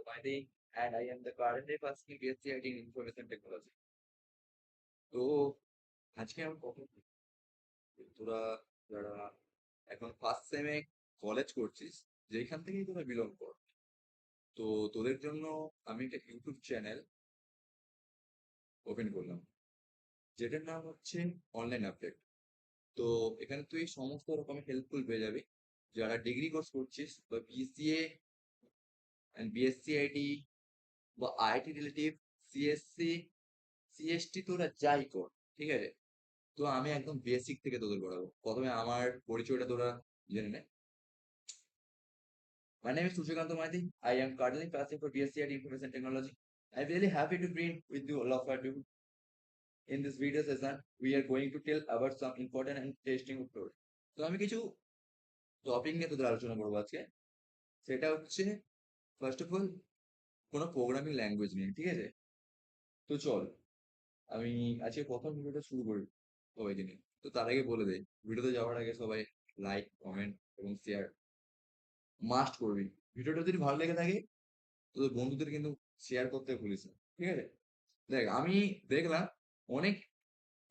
Maidi, and I am the currently pursuing BSc IT in Information Technology. তো আজকে আমি কথা বলবো, তোরা যারা এখন ফার্স্ট সেমে কলেজ করছিস, যেখান থেকেই তোরা বিলং কর, তো তোদের জন্য আমি একটা ইউটিউব চ্যানেল ওপেন করলাম, যেটার নাম হচ্ছে অনলাইন আপডেট। তো এখানে তুই সমস্ত রকমের হেল্পফুল পেয়ে যাবি। যারা ডিগ্রি কোর্স করছিস বা বিসিএ অ্যান্ড বিএসসি আইটি বা আইটি রিলেটিভ, সিএসসি, সিএসটি, তোরা যাই কর, ঠিক আছে? তো আমি একদম বেসিক থেকে তোদের পড়াবো। প্রথমে আমার পরিচয়টা তোরা জেনে নে। My name is Sushikant Maiti. I am currently passing for BSc at Information Technology. I'm really happy to be with you all of you. In this video session, we are going to tell about some important and interesting approach. তো আমি কিছু topic নিয়ে তোদের আলোচনা করবো আজকে। সেটা হচ্ছে ফার্স্ট অফ অল কোনো প্রোগ্রামিং ল্যাঙ্গুয়েজ নিয়ে, ঠিক আছে? তো চল আমি আজকে প্রথম ভিডিওটা শুরু করি সবাই জেনে। তো তার আগে বলে দেই, ভিডিওতে যাওয়ার আগে সবাই লাইক, কমেন্ট এবং শেয়ার মাস্ট করবি। ভিডিওটা যদি ভালো লেগে থাকে তোদের বন্ধুদের কিন্তু শেয়ার করতে ভুলিস না, ঠিক আছে? দেখ, আমি দেখলাম অনেক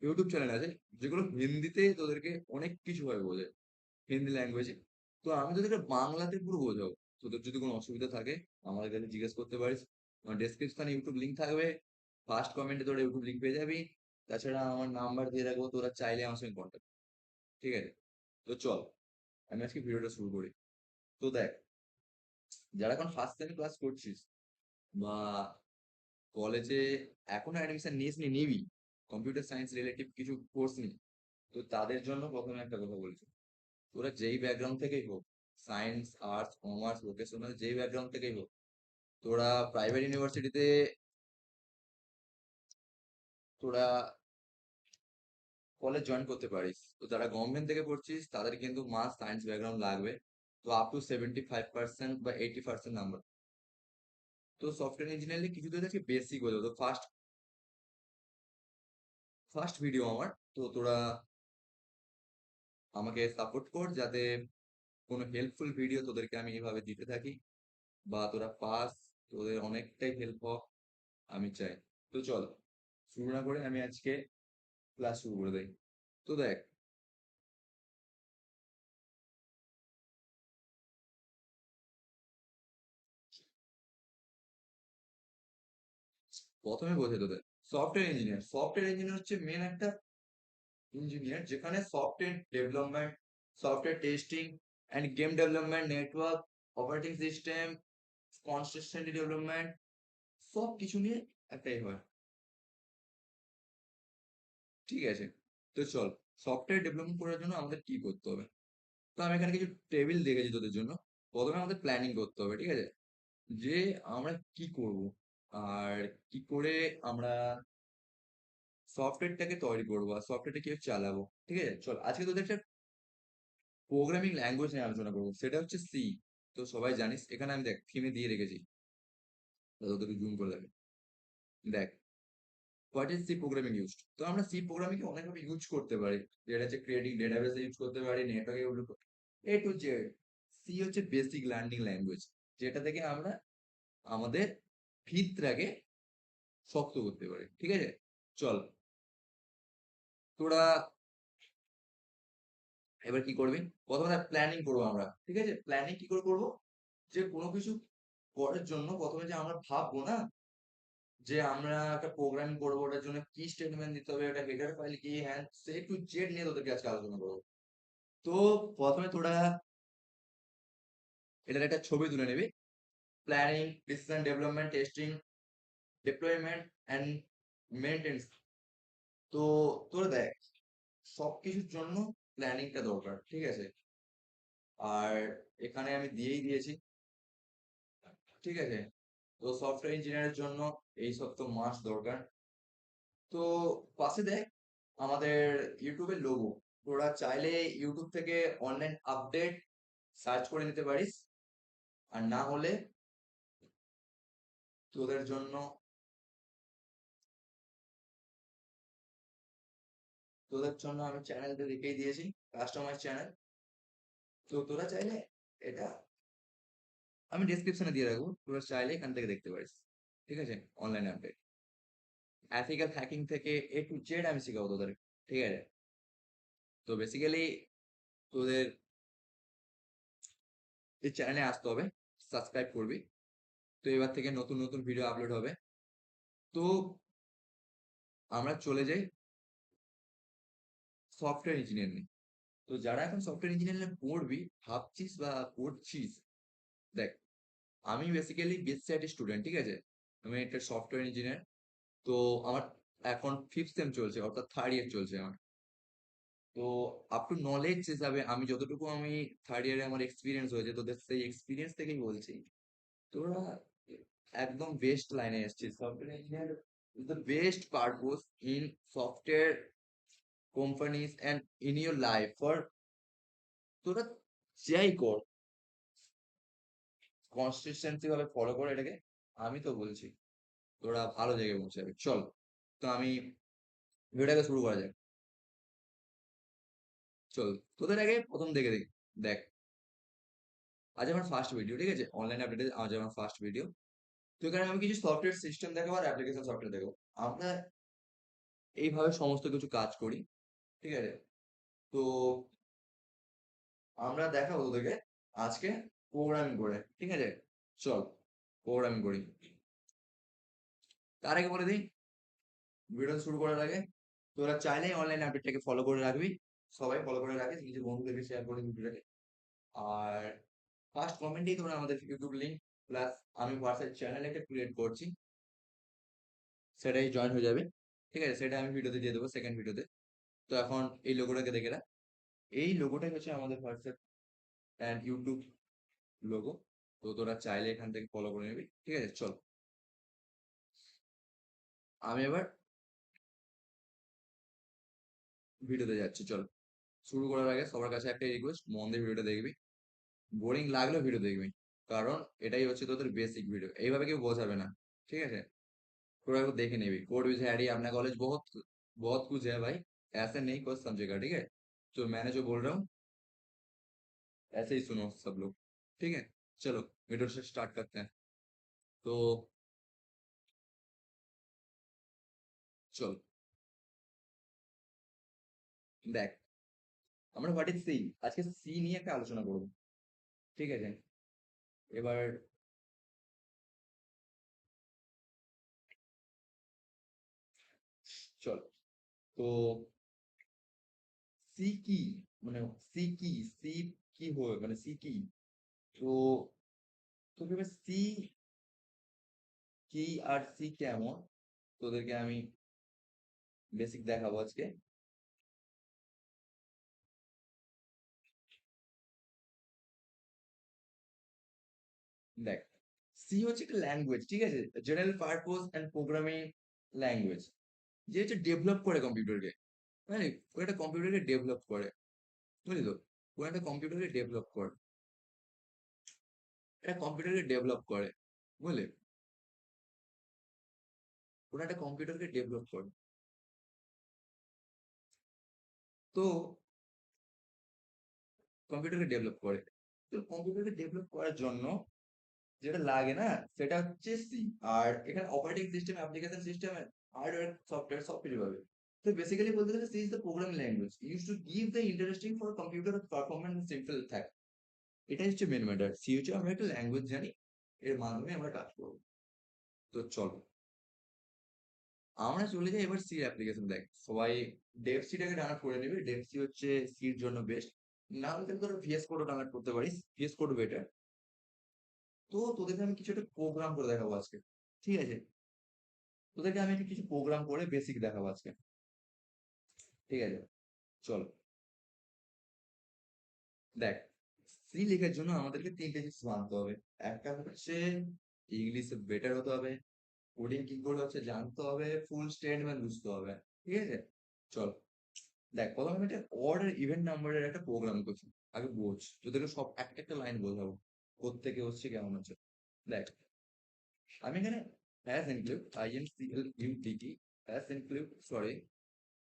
ইউটিউব চ্যানেল আছে যেগুলো হিন্দিতে তোদেরকে অনেক কিছু ভাবে বোঝায়, হিন্দি ল্যাঙ্গুয়েজে। তো আমি তোদেরকে বাংলাতে পুরো বোঝাবো। তোদের যদি কোনো অসুবিধা থাকে আমাদের কাছে জিজ্ঞেস করতে পারিস। আমার ডেসক্রিপশনে ইউটিউব লিঙ্ক থাকবে, ফার্স্ট কমেন্টে তোরা ইউটিউব লিঙ্ক পেয়ে যাবি। তাছাড়া আমার নাম্বার দিয়ে রাখবো, তোরা চাইলে আমার সঙ্গে কন্ট্যাক্ট, ঠিক আছে? তো চল আমি আজকে ভিডিওটা শুরু করি। তো দেখ, যারা এখন ফার্স্ট সেম ক্লাস করছিস বা কলেজে এখনো অ্যাডমিশন নিবি, কম্পিউটার সায়েন্স রিলেটিভ কিছু কোর্স নিয়ে, তো তাদের জন্য প্রথমে একটা কথা বলছি। তোরা যেই ব্যাকগ্রাউন্ড থেকেই হোক, সায়েন্স, আর্টস, কমার্স, ভোকেশনাল, যেই ব্যাকগ্রাউন্ড থেকেই হোক, তোরা প্রাইভেট ইউনিভার্সিটিতে তোরা কলেজ জয়েন করতে পারিস। তো যারা গভর্নমেন্ট থেকে পড়ছিস তাদের কিন্তু মাস্ট সায়েন্স ব্যাকগ্রাউন্ড লাগবে। তো আপ টু 75% বা 80% নাম্বার। তো সফটওয়্যার ইঞ্জিনিয়ারিং কিছু তো দেখি বেসিক হয়ে যাবে। তো ফার্স্ট ফার্স্ট ভিডিও আমার, তো তোরা আমাকে সাপোর্ট কর যাতে কোনো হেল্পফুল ভিডিও তোদেরকে আমি এভাবে দিতে থাকি, বা তোরা পাস, তোদের অনেকটাই হেল্প হোক আমি চাই। তো চল শুরু না করে আমি আজকে ক্লাস শুরু করে দেই। তো দেখ, প্রথমে বোঝে তোদের সফটওয়্যার ইঞ্জিনিয়ার হচ্ছে মেন একটা ইঞ্জিনিয়ার, যেখানে software development, software testing and game development, network, operating system, consistent development, সব কিছু নিয়ে একটাই হয়, ঠিক আছে? তো চল, সফটওয়্যার ডেভেলপমেন্ট করার জন্য আমাদের কি করতে হবে। তো আমি এখানে কিছু টেবিল দেখেছি তোদের জন্য। প্রথমে আমাদের প্ল্যানিং করতে হবে, ঠিক আছে? যে আমরা কি করব, আর কি করে আমরা সফটওয়্যারটাকে তৈরি করবো, আর সফটওয়্যারটা কিভাবে চালাবো, ঠিক আছে? চল আজকে তোদের একটা প্রোগ্রামিং ল্যাঙ্গুয়েজ নিয়ে আলোচনা করবো, সেটা হচ্ছে সি। তো সবাই জানিস, এখানে আমি দেখ থিমে দিয়ে রেখেছি, তোদেরকে জুম করে দেবে। দেখ, what is C programming used. তো আমরা সি প্রোগ্রামিং কে অনেকভাবে ইউজ করতে পারি। যেটা হচ্ছে ক্রিয়েটিং ডেটাবেসে ইউজ করতে পারি, নেটওয়ার্কে এ টু জেড। সি হচ্ছে বেসিক লার্নিং ল্যাঙ্গুয়েজ, যেটা থেকে আমরা আমাদের ভিতটাকে শক্ত করতে পারি, ঠিক আছে? চল তোরা এবার কি করবি, প্রথমে প্ল্যানিং করবো আমরা, ঠিক আছে? প্ল্যানিং কি করে করবো, যে কোনো কিছু করার জন্য প্রথমে যে আমরা ভাববো না, যে আমরা একটা প্রোগ্রামিং করবো, ওটার জন্য কি স্টেটমেন্ট দিতে হবে, একটা হেডার ফাইল কি, হ্যাঁ সে টু জেড নিয়ে তোদেরকে আজকে আলোচনা করবো। তো প্রথমে তোরা এটার একটা ছবি তুলে নিবি। Planning, decision, development, testing, deployment and maintenance. তো তোরা দেখ, সবকিছুর জন্য প্ল্যানিংটা দরকার, ঠিক আছে? আর এখানে আমি দিয়েই দিয়েছি, ঠিক আছে? তো সফটওয়্যার ইঞ্জিনিয়ারের জন্য এই সব তো মাস্ট দরকার। তো পাশে দেখ আমাদের ইউটিউবের লোগো। তোরা চাইলে ইউটিউব থেকে অনলাইন আপডেট সার্চ করে নিতে পারিস, আর না হলে তোদের জন্য আমি চ্যানেলটা রেখেই দিয়েছি, কাস্টমাইজ চ্যানেল। তো তোরা চাইলে এটা আমি ডেসক্রিপশনে দিয়ে রাখবো, তোরা চাইলে এখান থেকে দেখতে পারিস। ঠিক আছে, অনলাইন আপডেট এথিক্যাল হ্যাকিং থেকে A to Z আমি শেখাবো তোদের। ঠিক আছে, তো বেসিক্যালি তোদের এই চ্যানেলে আসতে হবে, সাবস্ক্রাইব করবি। তো এবার থেকে নতুন নতুন ভিডিও আপলোড হবে। তো আমরা চলে যাই সফটওয়্যার ইঞ্জিনিয়ার নিয়ে। তো যারা এখন সফটওয়্যার ইঞ্জিনিয়ার নিয়ে পড়বি ভাবছিস বা পড়ছিস, দেখ আমি বেসিক্যালি বিএসসি স্টুডেন্ট। ঠিক আছে, আমি একটা সফটওয়্যার ইঞ্জিনিয়ার। তো আমার এখন 5th সেম চলছে, অর্থাৎ 3rd ইয়ার চলছে আমার। তো আপ টু নলেজ হিসাবে আমি যতটুকু আমি 3rd ইয়ারে আমার এক্সপিরিয়েন্স হয়েছে, তোদের সেই এক্সপিরিয়েন্স থেকেই বলছি, তোরা একদম বেস্ট লাইনে এসেছিস। Software engineer is the best purpose in software companies and in your life for, তোরা যাই কর কনসিস্টেন্সি ভাবে ফলো করে এটাকে, আমি তো বলছি তোরা ভালো জায়গায় পৌঁছাবে। চল, তো আমি ভিডিওটাকে শুরু করা যাক। চল, তোদের আগে প্রথম দেখে দেখ। দেখ, আজ আমার ফার্স্ট ভিডিও। ঠিক আছে, অনলাইন আপডেটে আজ আমার ফার্স্ট ভিডিও। তো এখানে আমি কিছু সফটওয়্যার সিস্টেম দেখাবো আর অ্যাপ্লিকেশন সফটওয়্যার দেখাবো। আমরা এইভাবে সমস্ত কিছু কাজ করি। ঠিক আছে, তো আমরা দেখাবো তোদেরকে আজকে প্রোগ্রামিং করে। ঠিক আছে, চল প্রোগ্রামিং করি। তার আগে বলে দিই, ভিডিও শুরু করার আগে তোরা চাইলে অনলাইন আপডেটটাকে ফলো করে রাখবি। সবাই ফলো করে রাখিস, নিজের বন্ধুদেরকে শেয়ার করে ভিডিওটাকে। আর ফার্স্ট কমেন্টেই তোরা আমাদের ইউটিউব লিঙ্ক প্লাস আমি হোয়াটসঅ্যাপ চ্যানেল একটা ক্রিয়েট করছি, সেটাই জয়েন হয়ে যাবে। ঠিক আছে, সেটা আমি ভিডিওতে দিয়ে দেবো, সেকেন্ড ভিডিওতে। তো এখন এই লোগোটাকে দেখে রাখ, এই লোগোটাই হচ্ছে আমাদের হোয়াটসঅ্যাপ অ্যান্ড ইউটিউব লোগো। তো তোরা চাইলে এখান থেকে ফলো করে নিবি। ঠিক আছে, চল আমি এবার ভিডিওতে যাচ্ছি। চল, শুরু করার আগে সবার কাছে একটা রিকোয়েস্ট, মন দিয়ে ভিডিওটা দেখবি। বোরিং লাগলেও ভিডিও দেখবি, কারণ এটাই হচ্ছে তোদের বেসিক ভিডিও, এইভাবে কেউ বোঝাবে না। ঠিক আছে, थोड़ा वो देख नहीं भी कोड विज हैडी अपना कॉलेज बहुत बहुत कुछ है भाई, ऐसे नहीं कुछ समझेगा। ठीक है, तो मैंने जो बोल रहा हूँ ऐसे ही सुनो सब लोग। ठीक है, चलो वीडियो से स्टार्ट करते हैं। तो चल দেখ, আমরা হোয়াট ইজ সি, আজকে সি নিয়ে একটা আলোচনা করব। ঠিক আছে, এবার চল, তো সি কি, মানে সি কি, সি কি হয়, মানে সি কি। তো তোকে এবার সি কি আর সি কেমন তোদেরকে আমি বেসিক দেখাবো আজকে। দেখ, সি হচ্ছে একটা ল্যাঙ্গুয়েজ। ঠিক আছে, general purpose and programming language, যে হচ্ছে ডেভেলপ করে কম্পিউটারকে। মানে ও একটা কম্পিউটারকে ডেভেলপ করে, বুঝলি তো, ও একটা কম্পিউটারকে ডেভেলপ করে, একটা কম্পিউটারকে ডেভেলপ করে, বুঝলি, ওরা একটা কম্পিউটারকে ডেভেলপ করে। তো কম্পিউটারকে ডেভেলপ করে, তো কম্পিউটারকে ডেভেলপ করার জন্য যেটা লাগে না, সেটা হচ্ছে সি। আর এখানে operating system, application system, hardware, software সব কিছু পাবে। তো বেসিক্যালি বলতে গেলে C is the programming language use to give the interesting for computer performance simple থাকে। এটাই হচ্ছে মেন ম্যাটার। সি হচ্ছে আমরা একটা ল্যাঙ্গুয়েজ জানি, এর মাধ্যমে আমরা কাজ করবো। তো চলো আমরা চলে যাই এবার সি অ্যাপ্লিকেশন। দেখ, সবাই ডেভ সিটাকে ডাউনলোড করে নিবি, ডেভ সি হচ্ছে সির জন্য বেস্ট। না হলে কিন্তু তোরা ভিএস কোডও ডাউনলোড করতে পারিস, ভিএস কোড বেটার। তো তোদেরকে আমি কিছু একটা প্রোগ্রাম করে দেখাবো আজকে। ঠিক আছে, তোদেরকে আমি একটা কিছু প্রোগ্রাম করে বেসিক দেখাবো আজকে। ঠিক আছে, চল দেখ, সি লেখার জন্য আমাদেরকে তিনটে জিনিস মানতে হবে। একটা হচ্ছে ইংলিশে বেটার হতে হবে, কোডিং কি করে হচ্ছে জানতে হবে, ফুল স্টেটমেন্ট বুঝতে হবে। ঠিক আছে, চল দেখ, প্রথমে আমি একটা অড আর ইভেন নাম্বারের একটা প্রোগ্রাম করছি। আগে বোঝ, তোদেরকে সব একটা একটা লাইন বোঝাবো কোত্থেকে হচ্ছে কেমন হচ্ছে। দেখ, আমি এখানে has include INCLUDT, has include, sorry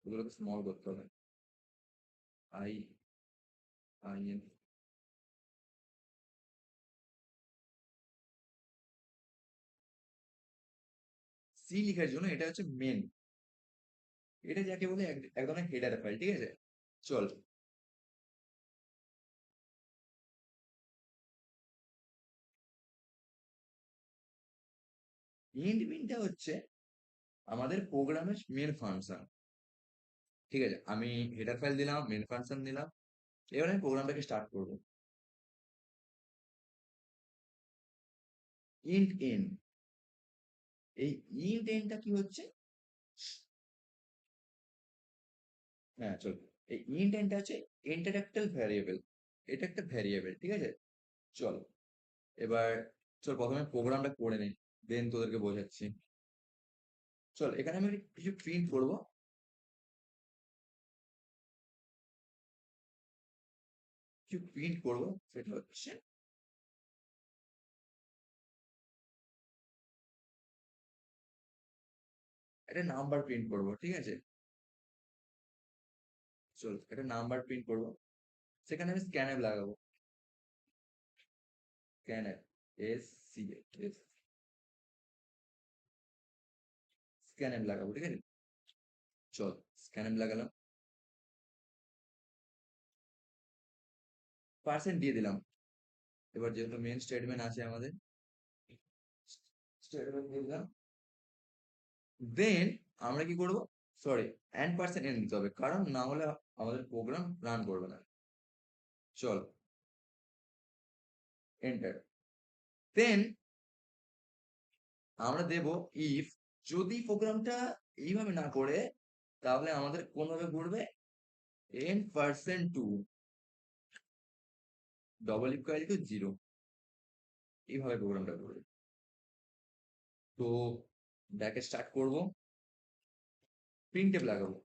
ওগুলোকে স্মল করতে হবে, আই আই এন সি লেখার জন্য এটা হচ্ছে মেন, এটা যাকে বলে এক ধরনের হেডার ফাইল, ঠিক আছে। চল, ইন্ট মিনটা হচ্ছে আমাদের প্রোগ্রামের মেন ফাংশন, ঠিক আছে। আমি হেডার ফাইল দিলাম, মেন ফাংশন দিলাম, এবার আমি প্রোগ্রামটাকে স্টার্ট করব। ইন্ট এন, এই ইন্ট এনটা কি হচ্ছে, হ্যাঁ চল, এই ইন্ট এনটা হচ্ছে ইন্টারডাক্টাল ভ্যারিয়েবল, এটা একটা ভ্যারিয়েবল, ঠিক আছে। চল এবার, চল প্রথমে প্রোগ্রামটা করে নিই, দেন তোদেরকে বোঝাচ্ছি। চল এখানে আমি কিছু প্রিন্ট করব, সেটা হচ্ছে একটা নাম্বার প্রিন্ট করব, ঠিক আছে। চল একটা নাম্বার প্রিন্ট করব, সেখানে আমি স্ক্যানএফ লাগাবো, scanf, S C S, scanf লাগাবো, ঠিক আছে। চল স্ক্যানএফ লাগালাম, পার্সেন্ট দিয়ে দিলাম। এবার যেহেতু মেন স্টেটমেন্ট আছে আমাদের, স্টেটমেন্ট দিয়ে দিলাম। দেন আমরা কি করব, সরি, এন্ড পার্সেন্ট এন দিতে হবে, কারণ না হলে আমাদের প্রোগ্রাম রান করবে না। চল এন্টার, দেন আমরা দেব ইফ, যদি প্রোগ্রামটা এইভাবে না করে, তাহলে আমাদের কোনভাবে ঘুরবে, N percent two double equal to zero, এইভাবে প্রোগ্রামটা করবে। তো ব্যাকে স্টার্ট করব, প্রিন্টএফ লাগাবো,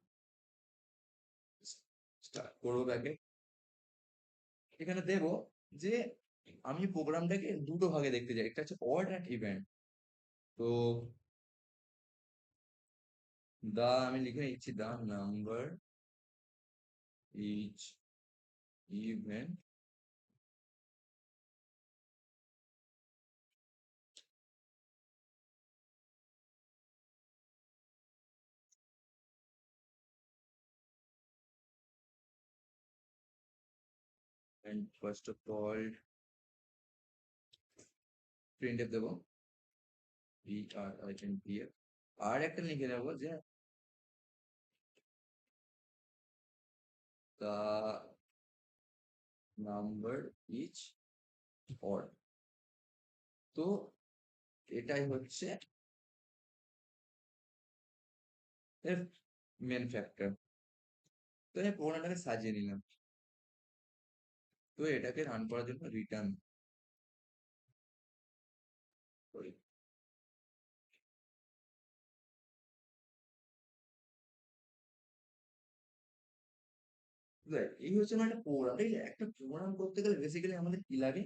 স্টার্ট করবো ব্যাকে, এখানে দেব যে আমি প্রোগ্রামটাকে দুটো ভাগে দেখতে চাই, একটা হচ্ছে অড অ্যান্ড ইভেন্ট। তো আমি লিখে নিচ্ছি the number each event, and first of all printf দেবো, P R I N P F, আর একটা লিখে নেবো যে দা নাম্বার ইচ অড। তো এটাই হচ্ছে এর মেন ফ্যাক্টর। তো আমি প্রোগ্রামটাকে সাজিয়ে নিলাম, তো এটাকে রান করার জন্য রিটার্ন করি। দেখ, এই হচ্ছে আমার একটা প্রোগ্রাম, ঠিক আছে। একটা প্রোগ্রাম করতে গেলে বেসিক্যালি আমাদের কি লাগে,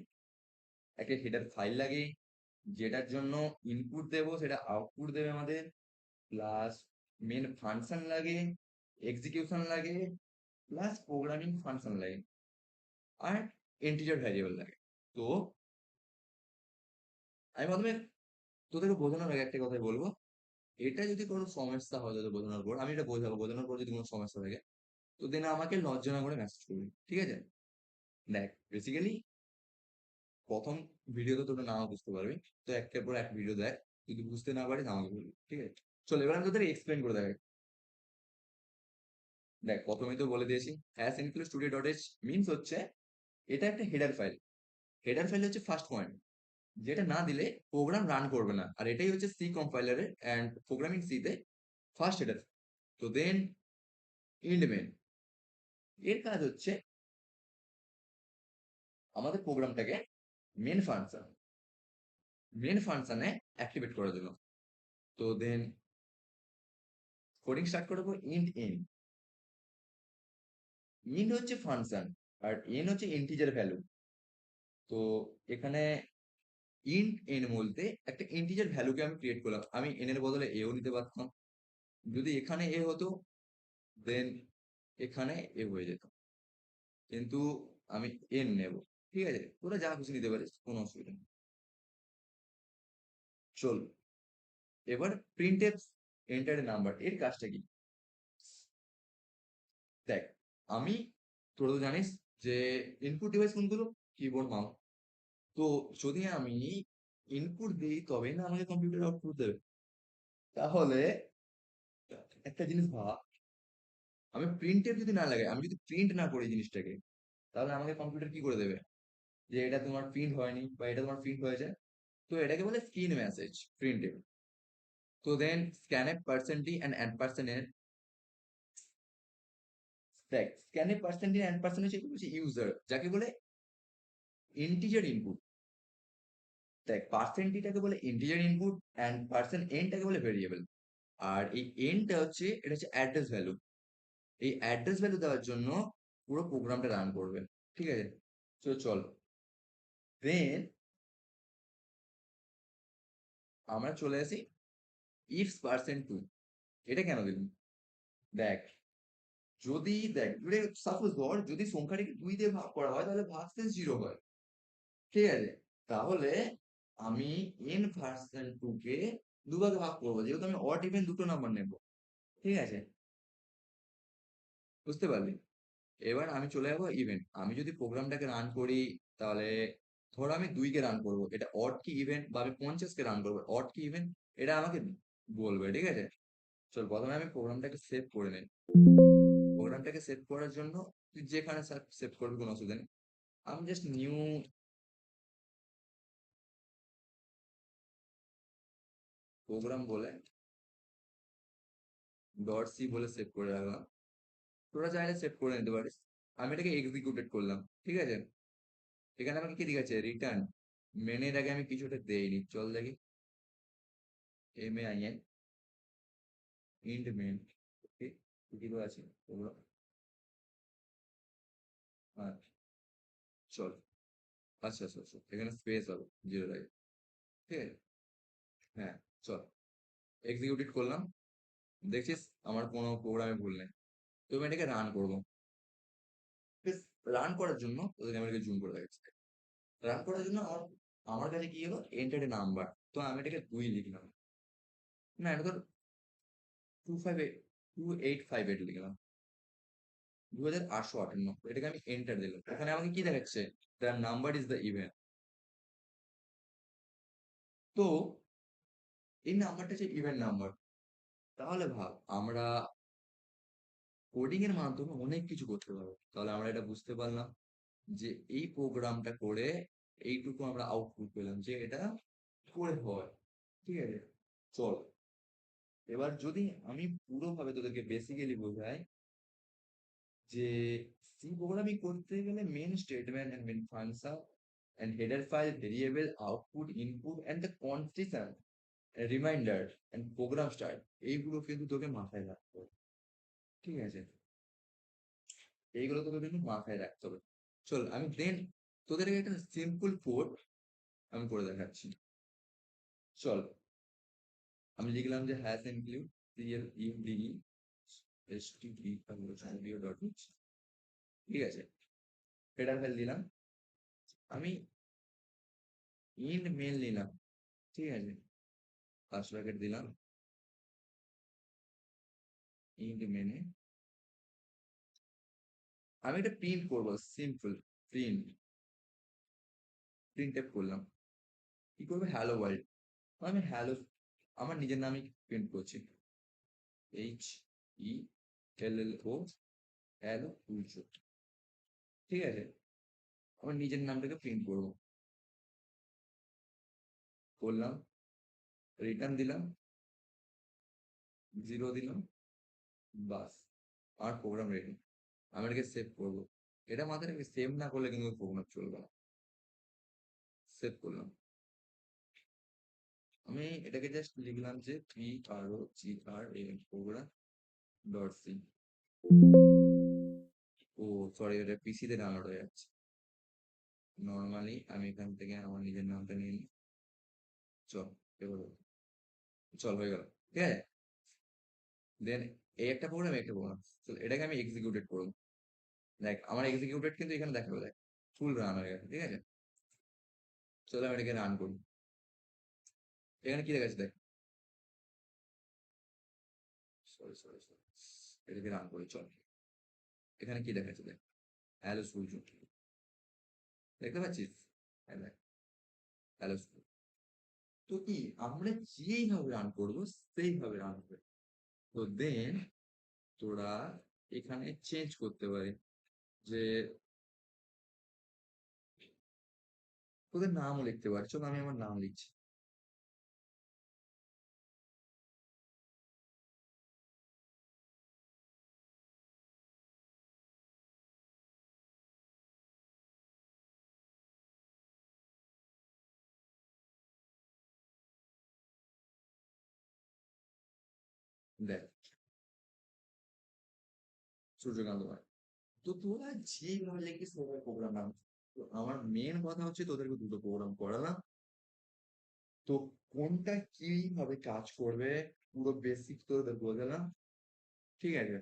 একটা হেডার ফাইল লাগে, যেটার জন্য ইনপুট দেবো সেটা আউটপুট দেবে আমাদের, প্লাস মেন ফাংশন লাগে, এক্সিকিউশন লাগে, প্লাস প্রোগ্রামিং ফাংশন লাগে, আর ইন্টিজার ভ্যারিয়েবল লাগে। তো আমি প্রথমে তোদেরকে বোঝানোর আগে একটা কথাই বলবো, এটা যদি কোনো সমস্যা হয় তোদের বোঝানোর পর, আমি এটা বোঝাবো, বোঝানোর পর যদি কোনো সমস্যা থাকে তো দেন আমাকে লজ্জা না করে মেসেজ করবি, ঠিক আছে। দেখ বেসিক্যালি প্রথম ভিডিওতে তোরা নাও বুঝতে পারবি, তো একের পর এক ভিডিও দেখ, যদি বুঝতে না পারিস আমাকে বলবি, ঠিক আছে। চল এবার আমি তোদের এক্সপ্লেন করে দেখ। দেখ প্রথমেই তো বলে দিয়েছি, hash include studio dot H means হচ্ছে এটা একটা হেডার ফাইল, হেডার ফাইল হচ্ছে ফার্স্ট পয়েন্ট, যেটা না দিলে প্রোগ্রাম রান করবে না, আর এটাই হচ্ছে সি কম্পাইলারের অ্যান্ড প্রোগ্রামিং সি তে ফার্স্ট হেডার। তো দেন ইন্ড মেন, এর কাজ হচ্ছে আমাদের প্রোগ্রামটাকে মেন ফাংশন, মেন ফাংশনে অ্যাক্টিভেট করার জন্য। তো দেন কোডিং স্টার্ট করবো, ইন্ট এন, ইন্ট হচ্ছে ফাংশন আর এন হচ্ছে ইন্টিজার ভ্যালু। তো এখানে ইন্ট এন বলতে একটা ইন্টিজার ভ্যালুকে আমি ক্রিয়েট করলাম, আমি এন এর বদলে এও নিতে পারতাম, যদি এখানে এ হতো দেন এখানে এ হয়ে যেত, কিন্তু আমি এন নেব, ঠিক আছে। তোরা যা খুশি নিতে পারিস, কোনো অসুবিধা নেই। চল এবার প্রিন্টএফ এন্টার নাম্বার এর কাজটা কি? দেখ, আমি তোরা তো জানিস যে ইনপুট ডিভাইস কোনগুলো, কিবোর্ড মাউস। তো যদি আমি ইনপুট দিই তবেই না আমাকে কম্পিউটার আউটপুট দেবে। তাহলে একটা জিনিস ভাব, আমি প্রিন্টের যদি না লাগাই, আমি যদি প্রিন্ট না করি জিনিসটাকে, তাহলে আমাকে কম্পিউটার কি করে দেবে যে এটা তোমার প্রিন্ট হয়নি বা এটা তোমার প্রিন্ট হয়েছে? তো এটাকে বলে স্ক্রিন মেসেজ প্রিন্টে। তো then scanf percent i and add পার্সেন্টের, দেখ স্ক্যানএফ পার্সেন্টি অ্যান্ড পার্সেন্ট হচ্ছে ইউজার, যাকে বলে ইন্টিজার ইনপুট। দেখ পার্সেন্টিটাকে বলে ইন্টিজার ইনপুট অ্যান্ড পার্সেন্ট এনটাকে বলে ভেরিয়েবল। আর এই এনটা হচ্ছে, এটা হচ্ছে অ্যাড্রেস ভ্যালু। এই অ্যাড্রেস ভ্যালু দেওয়ার জন্য পুরো প্রোগ্রামটা রান করবে। ঠিক আছে, তো চল দেন আমরা চলে আসি ইফস পার্সেন্ট টু। এটা কেন দিবি? দেখ, যদি দেখ সাপোজ ধর যদি সংখ্যাটাকে 2 দিয়ে ভাগ করা হয় তাহলে ভাগশেষ 0 হয়। ঠিক আছে, তাহলে আমি n ভার্সেন 2 কে দুভাগে ভাগ করবো, যেহেতু আমি অড ইভেন দুটো নাম্বার নেব। ঠিক আছে, বুঝতে পারলি? এবার আমি চলে যাবো ইভেন্ট। আমি যদি প্রোগ্রামটাকে রান করি, তাহলে ধরো আমি 2 কে রান করবো, এটা অড কি ইভেন্ট, বা আমি 50 কে রান করবো, অড কি ইভেন্ট, এটা আমাকে বলবে। ঠিক আছে, চল প্রথমে আমি প্রোগ্রামটাকে সেভ করে নিই। প্রোগ্রামটাকে সেভ করার জন্য তুই যেখানে সেভ করবি কোনো অসুবিধা নেই। আমি জাস্ট নিউ প্রোগ্রাম বলে ডট সি বলে সেভ করে রাখলাম। তোরা চাইলে সেভ করে নিতে পারিস। আমি এটাকে এক্সিকিউটেড করলাম। ঠিক আছে, এখানে আমাকে কি দেখাচ্ছে, রিটার্ন। মেনের আগে আমি কিছুটা দেইনি, চল দেখি। MAIN ইন্ট মেন, ওকে, কি আছে ওগুলো। হ্যাঁ, চল, আচ্ছা আচ্ছা আচ্ছা, এখানে স্পেস হবে 0 লাগে। ঠিক আছে, হ্যাঁ, চল এক্সিকিউটেড করলাম। দেখছিস আমার কোনো প্রোগ্রামে ভুল নেই। তো আমি এটাকে রান করবো। বেশ, রান করার জন্য তোদের আমি এটাকে জুম করে দেখাচ্ছি। রান করার জন্য আমার আমার কাছে কি হলো, এন্টার এ নাম্বার। তো আমি এটাকে 2 লিখলাম, না এটা ধর 2858 লিখলাম, 2858। এটাকে আমি এন্টার দিলাম, ওখানে আমাকে কি দেখাচ্ছে, the number is the event. তো এই নাম্বারটা হচ্ছে ইভেন্ট নাম্বার। তাহলে ভাব, আমরা কোডিং এর মাধ্যমে অনেক কিছু করতে পারবো। তাহলে আমরা এটা বুঝতে পারলাম যে এই প্রোগ্রামটা করে এইটুকু আমরা আউটপুট পেলাম যে এটা করে হয়। ঠিক আছে, চল এবার যদি আমি পুরোভাবে তোদেরকে বেসিক্যালি বোঝাই, যে সি প্রোগ্রামিং করতে গেলে main statement and main function and header file variable output input and the condition reminder and program start, এইগুলো কিন্তু তোকে মাথায় রাখতে হবে। ঠিক আছে, এইগুলো তোকে কিন্তু মাথায় রাখতে হবে। চল আমি দেন তোদেরকে একটা সিম্পল কোড আমি করে দেখাচ্ছি। চল আমি লিখলাম যে হ্যাশ ইনক্লুড CLUDE std.audio.h। ঠিক আছে, হেডার ফাইল দিলাম, আমি ইন মেল নিলাম। ঠিক আছে, ফার্স্ট ব্র্যাকেট দিলাম, ইন মেনে আমি এটা প্রিন্ট করবো, সিম্পল প্রিন্ট, প্রিন্ট করলাম। কি করবে, হ্যালো ওয়ার্ল্ড। আমি হ্যালো, আমার নিজের নামই প্রিন্ট করছি, HELLO, হ্যালো উইচো। ঠিক আছে, আমার নিজের নামটাকে প্রিন্ট করবো, করলাম, রিটার্ন দিলাম, 0 দিলাম, বাস, আমার প্রোগ্রাম রেডি। আমি এটাকে সেভ করবো। এটা মাথায় রেখে, সেভ না করলে কিন্তু প্রোগ্রাম চলবে না। সেভ করলাম, আমি এটাকে জাস্ট লিখলাম যে PROGRAM প্রোগ্রাম ডট সি। ও সরি, এটা পিসি তে ডাউনলোড হয়ে যাচ্ছে। নর্মালি আমি এখান থেকে আমার নিজের নামটা নিয়ে নিই। চল, এবার চল হয়ে গেল। ঠিক আছে, দেন এই একটা প্রোগ্রাম, একটা প্রোগ্রাম, চল এটাকে আমি এক্সিকিউটেড করবো। দেখ আমার এক্সিকিউটেড কিন্তু এখানে দেখাবে, দেখ ফুল রান হয়ে গেছে। ঠিক আছে, চলো আমি এটাকে রান করি। এখানে কি দেখাচ্ছে দেখ, সরি এটাকে রান করে চল। এখানে কি দেখাচ্ছে দেখ, হ্যালো সূর্য, দেখতে পাচ্ছিস? হ্যাঁ দেখ, হ্যালো সূর্য। তো কি আমরা যেইভাবে রান করবো সেইভাবে রান হবে। তো দেন তোরা এখানে চেঞ্জ করতে পারি যে তোদের নামও লিখতে পারি। চল আমি আমার নাম লিখছি। দেখ, সূর্যকান্ত ভাই। তো তোরা যেভাবে লিখিস সেভাবে প্রোগ্রাম নাম। তো আমার মেন কথা হচ্ছে তোদেরকে দুটো প্রোগ্রাম করালাম। তো কোনটা কিভাবে কাজ করবে পুরো বেসিক তোদের বোঝালাম। ঠিক আছে?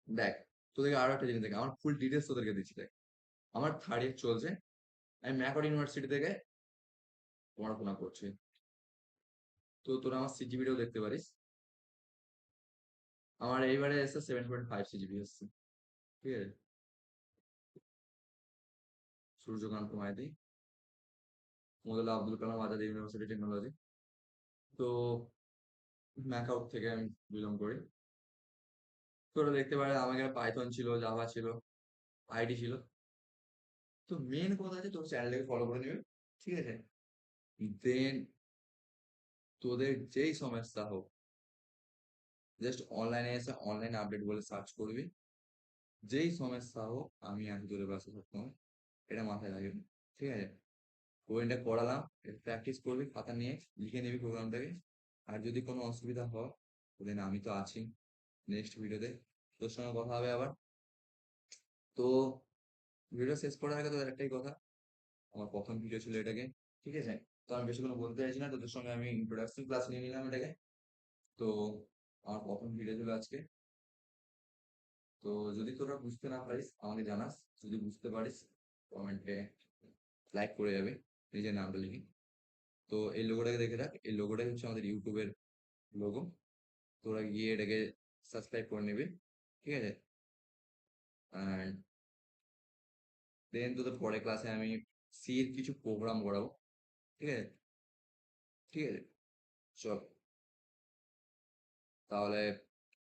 দেখ, তোদেরকে আরো একটা জিনিস দেখ, আমার ফুল ডিটেলস তোদেরকে দিচ্ছি। দেখ, আমার থার্ড ইয়ার চলছে, আমি ম্যাকওয়ার্ড ইউনিভার্সিটি থেকে পড়াশোনা করছি। তো তোরা আমার সিজিপিটাও দেখতে পারিস। আমার এইবারে এসে 7.5 সিজিপি এসছে। ঠিক আছে? Suryakanta Maiti, মোদাল্লা Abdul Kalam Azad university technology. তো ম্যাকআউট থেকে আমি বিলং করি। তোরা দেখতে পারে আমাকে পাইথন ছিল, জাভা ছিল, আইডি ছিল। তো মেন কথা আছে তোর চ্যানেলটাকে ফলো করে নিবি। ঠিক আছে? দেন তোদের যেই সমস্যা হোক জাস্ট অনলাইনে এসে অনলাইন আপডেট বলে সার্চ করবি। যেই সমস্যা হোক আমি আছি তোদের পাশে সবসময়, এটা মাথায় রাখবি। ঠিক আছে? কোয়েনটা করালাম, প্র্যাকটিস করবি, খাতা নিয়ে লিখে নিবি প্রোগ্রামটাকে। আর যদি কোনো অসুবিধা হয় দেন আমি তো আছি। নেক্সট ভিডিওতে তোর সঙ্গে কথা হবে আবার। তো ভিডিও শেষ করার আগে তোদের একটাই কথা, আমার প্রথম ভিডিও ছিল এটাকে। ঠিক আছে? তো আমি বেশি কোনো বলতে চাইছি না, তোদের সঙ্গে আমি ইন্ট্রোডাকশন ক্লাস নিয়ে নিলাম এটাকে। তো আমার প্রথম ভিডিও ছিল আজকে। তো যদি তোরা বুঝতে না পারিস আমাকে জানাস, যদি বুঝতে পারিস কমেন্টে লাইক করে যাবে, নিজের নামটা লিখি। তো এই লোগোটাকে দেখে রাখ, এই লোগোটাই হচ্ছে আমাদের ইউটিউবের লোগো। তোরা গিয়ে এটাকে সাবস্ক্রাইব করে নিবি। ঠিক আছে? অ্যান্ড দেন তোদের পরের ক্লাসে আমি সি এর কিছু প্রোগ্রাম করাবো। ঠিক আছে? ঠিক আছে, চল তাহলে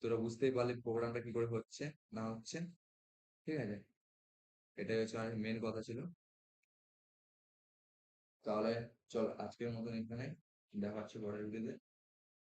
তোরা বুঝতেই পারলি প্রোগ্রামটা কি করে হচ্ছে না হচ্ছে। ঠিক আছে? এটাই হচ্ছে আমার মেন কথা ছিল। তাহলে চল আজকের মতন এখানে, দেখা হচ্ছে পরের ভিডিওতে।